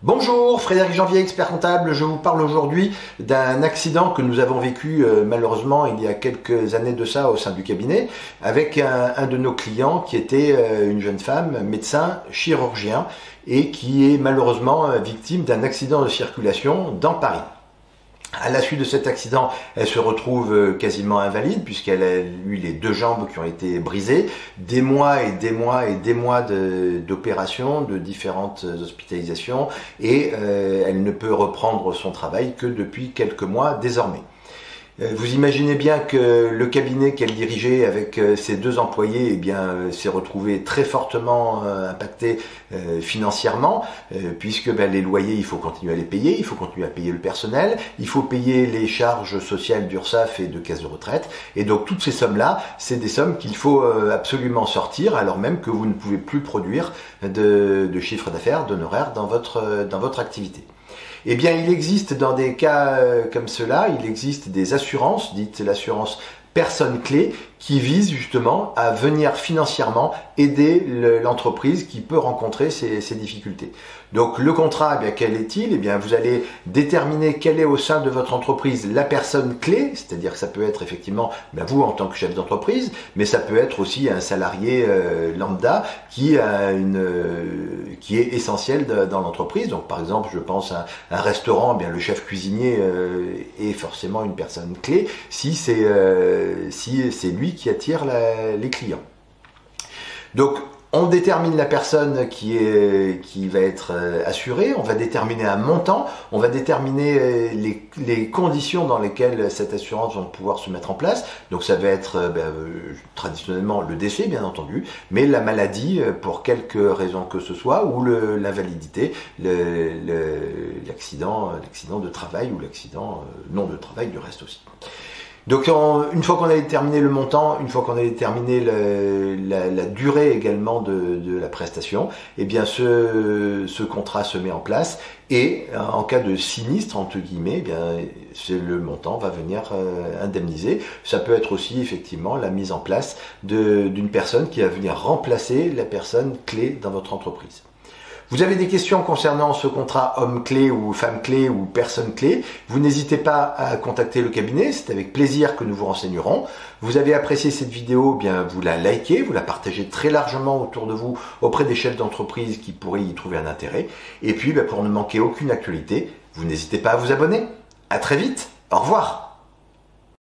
Bonjour, Frédéric Janvier, expert comptable. Je vous parle aujourd'hui d'un accident que nous avons vécu malheureusement il y a quelques années de ça au sein du cabinet avec un de nos clients qui était une jeune femme, médecin, chirurgien et qui est malheureusement victime d'un accident de circulation dans Paris. À la suite de cet accident, elle se retrouve quasiment invalide puisqu'elle a eu les deux jambes qui ont été brisées, des mois et des mois et des mois d'opérations, de différentes hospitalisations et elle ne peut reprendre son travail que depuis quelques mois désormais. Vous imaginez bien que le cabinet qu'elle dirigeait avec ses deux employés s'est retrouvé très fortement impacté financièrement puisque les loyers, il faut continuer à les payer, il faut continuer à payer le personnel, il faut payer les charges sociales d'URSSAF et de caisse de retraite. Et donc toutes ces sommes-là, c'est des sommes qu'il faut absolument sortir alors même que vous ne pouvez plus produire de chiffre d'affaires, d'honoraires dans votre activité. Eh bien, il existe dans des cas comme cela, il existe des assurances, dites l'assurance personne clé, qui visent justement à venir financièrement aider l'entreprise qui peut rencontrer ces difficultés. Donc le contrat, quel est-il? Eh bien, vous allez déterminer quelle est au sein de votre entreprise la personne clé, c'est-à-dire que ça peut être effectivement vous en tant que chef d'entreprise, mais ça peut être aussi un salarié lambda qui est essentiel dans l'entreprise. Donc par exemple, je pense à un restaurant, le chef cuisinier est forcément une personne clé si c'est lui qui attire les clients. Donc on détermine la personne qui va être assurée, on va déterminer un montant, on va déterminer les conditions dans lesquelles cette assurance va pouvoir se mettre en place. Donc ça va être traditionnellement le décès bien entendu, mais la maladie pour quelque raison que ce soit, ou l'invalidité, l'accident de travail ou l'accident non de travail du reste aussi. Donc une fois qu'on a déterminé le montant, une fois qu'on a déterminé la durée également de la prestation, ce contrat se met en place et en cas de sinistre entre guillemets, le montant va venir indemniser. Ça peut être aussi effectivement la mise en place d'une personne qui va venir remplacer la personne clé dans votre entreprise. Vous avez des questions concernant ce contrat homme clé ou femme clé ou personne clé, vous n'hésitez pas à contacter le cabinet, c'est avec plaisir que nous vous renseignerons. Vous avez apprécié cette vidéo, vous la likez, vous la partagez très largement autour de vous auprès des chefs d'entreprise qui pourraient y trouver un intérêt. Et puis pour ne manquer aucune actualité, vous n'hésitez pas à vous abonner. À très vite, au revoir.